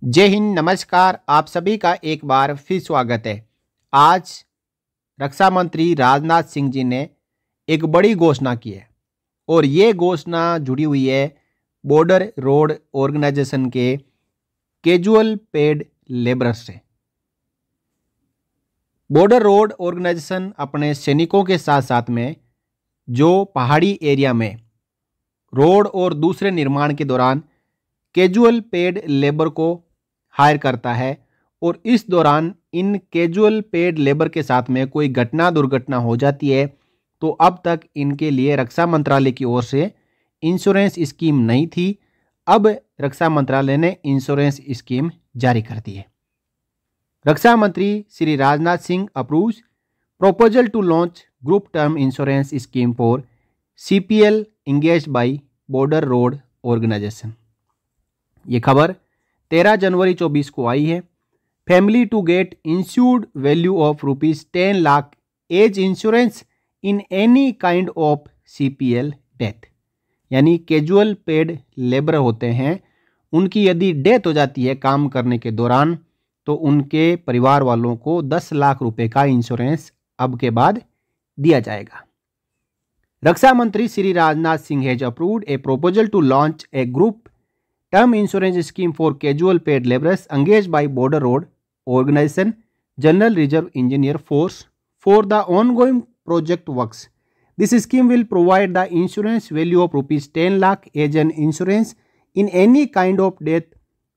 जय हिंद, नमस्कार। आप सभी का एक बार फिर स्वागत है। आज रक्षा मंत्री राजनाथ सिंह जी ने एक बड़ी घोषणा की है और ये घोषणा जुड़ी हुई है बॉर्डर रोड ऑर्गेनाइजेशन के कैजुअल पेड लेबरर्स से। बॉर्डर रोड ऑर्गेनाइजेशन अपने सैनिकों के साथ साथ में जो पहाड़ी एरिया में रोड और दूसरे निर्माण के दौरान कैजुअल पेड लेबर को हायर करता है और इस दौरान इन कैजुअल पेड लेबर के साथ में कोई दुर्घटना हो जाती है तो अब तक इनके लिए रक्षा मंत्रालय की ओर से इंश्योरेंस स्कीम नहीं थी। अब रक्षा मंत्रालय ने इंश्योरेंस स्कीम जारी कर दी है। रक्षा मंत्री Shri Rajnath Singh approves proposal to launch group term insurance scheme for CPL engaged by border road organisation. ये खबर 13 जनवरी 24 को आई है। Family to get insured value of ₹10 lakh as insurance in any kind of CPL death. यानी कैजुअल पेड लेबर होते हैं, उनकी यदि डेथ हो जाती है काम करने के दौरान तो उनके परिवार वालों को 10 लाख रुपए का इंश्योरेंस अब के बाद दिया जाएगा। रक्षा मंत्री Shri Rajnath Singh has approved a proposal to launch a group term insurance scheme for casual paid laborers engaged by Border Road Organization General Reserve Engineer Force for the ongoing project works. This scheme will provide the insurance value of ₹10 lakh as an insurance in any kind of death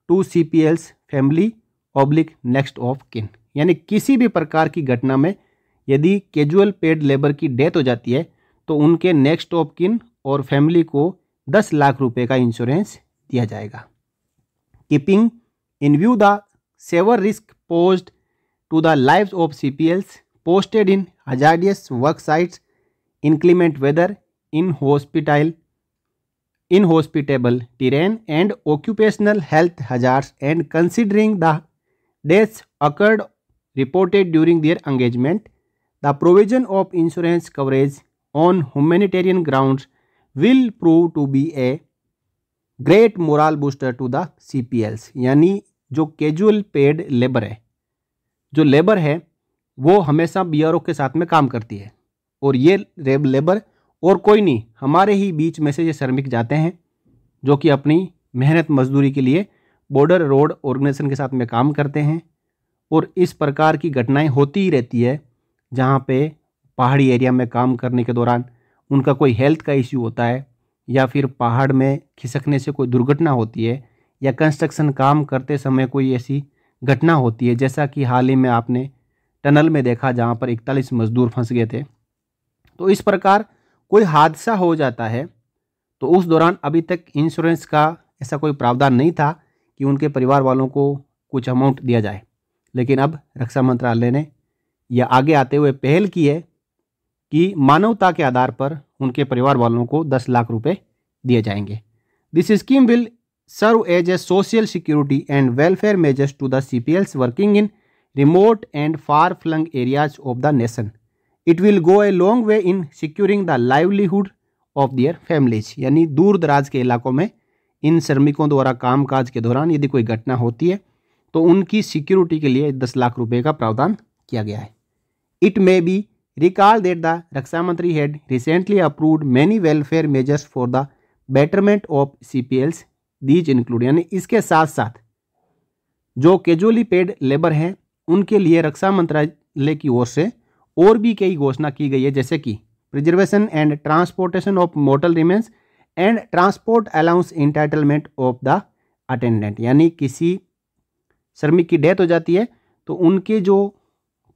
to CPL's family / next of kin. यानी किसी भी प्रकार की घटना में यदि casual paid labour की death हो जाती है तो उनके नेक्स्ट ऑफ किन और फैमिली को 10 लाख रुपए का इंश्योरेंस दिया जाएगा। Keeping in view the severe risk posed to the lives of CPLs posted in hazardous work sites, inclement weather, inhospitable terrain and occupational health hazards, and considering the deaths occurred reported during their engagement, the provision of insurance coverage on humanitarian grounds will prove to be a great moral booster to the CPLs। यानी जो casual paid labour है, जो labour है वो हमेशा BRO के साथ में काम करती है और ये लेबर और कोई नहीं, हमारे ही बीच में से ये श्रमिक जाते हैं जो कि अपनी मेहनत मजदूरी के लिए बॉर्डर रोड ऑर्गेनाइजेशन के साथ में काम करते हैं। और इस प्रकार की घटनाएं होती ही रहती है जहाँ पे पहाड़ी एरिया में काम करने के दौरान उनका कोई हेल्थ का इश्यू होता है या फिर पहाड़ में खिसकने से कोई दुर्घटना होती है या कंस्ट्रक्शन काम करते समय कोई ऐसी घटना होती है, जैसा कि हाल ही में आपने टनल में देखा जहां पर 41 मजदूर फंस गए थे। तो इस प्रकार कोई हादसा हो जाता है तो उस दौरान अभी तक इंश्योरेंस का ऐसा कोई प्रावधान नहीं था कि उनके परिवार वालों को कुछ अमाउंट दिया जाए, लेकिन अब रक्षा मंत्रालय ने यह आगे आते हुए पहल की है कि मानवता के आधार पर उनके परिवार वालों को 10 लाख रुपए दिए जाएंगे। This scheme will serve as a social security and welfare measures to the CPLs working in remote and far flung areas of the nation. It will go a long way in securing the livelihood of their families. यानी दूर दराज के इलाकों में इन श्रमिकों द्वारा कामकाज के दौरान यदि कोई घटना होती है तो उनकी सिक्योरिटी के लिए 10 लाख रुपए का प्रावधान किया गया है। It may be recall that the Raksha Mantri had recently approved many welfare measures for the betterment of CPLs. These include, यानी इसके साथ साथ जो कैजुअली पेड लेबर हैं उनके लिए रक्षा मंत्रालय की ओर से और भी कई घोषणा की गई है, जैसे कि preservation and transportation of mortar remains and transport allowance entitlement of the attendant. यानी किसी श्रमिक की डेथ हो जाती है तो उनके जो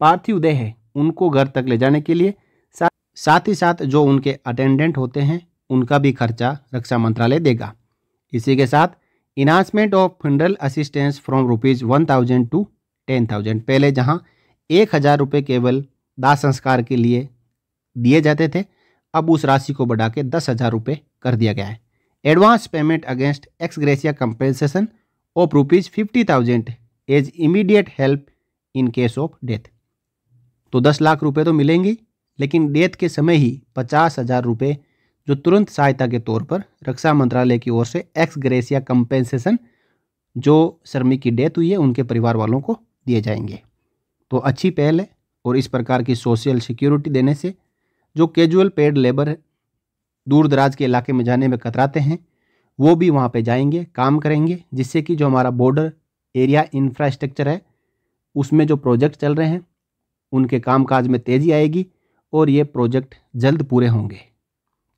पार्थिव देह है उनको घर तक ले जाने के लिए साथ ही साथ जो उनके अटेंडेंट होते हैं उनका भी खर्चा रक्षा मंत्रालय देगा। इसी के साथ enhancement of funeral assistance from ₹1000 to 10,000। पहले जहां 1,000 रुपये केवल दाह संस्कार के लिए दिए जाते थे, अब उस राशि को बढ़ा के 10,000 रुपये कर दिया गया है। Advance payment against ex gratia compensation of ₹50,000 as immediate help in case of death. तो 10 लाख रुपए तो मिलेंगे, लेकिन डेथ के समय ही 50,000 रुपये जो तुरंत सहायता के तौर पर रक्षा मंत्रालय की ओर से एक्स ग्रेसिया कंपेंसेशन जो श्रमिक की डेथ हुई है उनके परिवार वालों को दिए जाएंगे। तो अच्छी पहल है और इस प्रकार की सोशल सिक्योरिटी देने से जो कैजुअल पेड लेबर दूर दराज के इलाके में जाने में कतराते हैं वो भी वहाँ पे जाएंगे, काम करेंगे, जिससे कि जो हमारा बॉर्डर एरिया इंफ्रास्ट्रक्चर है उसमें जो प्रोजेक्ट चल रहे हैं उनके कामकाज में तेज़ी आएगी और ये प्रोजेक्ट जल्द पूरे होंगे।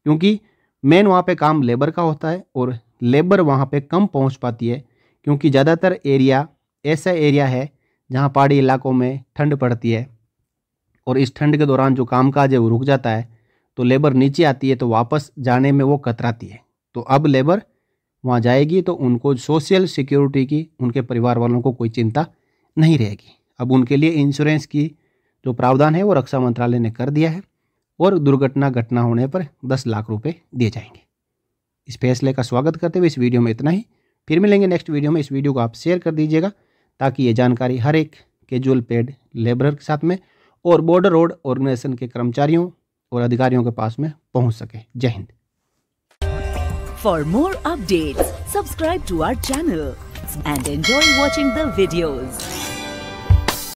क्योंकि मेन वहाँ पे काम लेबर का होता है और लेबर वहाँ पे कम पहुँच पाती है, क्योंकि ज़्यादातर एरिया ऐसा एरिया है जहाँ पहाड़ी इलाकों में ठंड पड़ती है और इस ठंड के दौरान जो कामकाज है वो रुक जाता है, तो लेबर नीचे आती है तो वापस जाने में वो कतराती है। तो अब लेबर वहाँ जाएगी तो उनको सोशल सिक्योरिटी की, उनके परिवार वालों को कोई चिंता नहीं रहेगी। अब उनके लिए इंश्योरेंस की जो प्रावधान है वो रक्षा मंत्रालय ने कर दिया है और दुर्घटना घटना होने पर 10 लाख रुपए दिए जाएंगे। इस फैसले का स्वागत करते हुए इस वीडियो में इतना ही। फिर मिलेंगे नेक्स्ट वीडियो में। इस वीडियो को आप शेयर कर दीजिएगा ताकि ये जानकारी हर एक कैजुअल पेड लेबरर के साथ में और बॉर्डर रोड ऑर्गेनाइजेशन के कर्मचारियों और अधिकारियों के पास में पहुंच सके। जय Hind. For more updates, subscribe to our channel and enjoy watching the videos.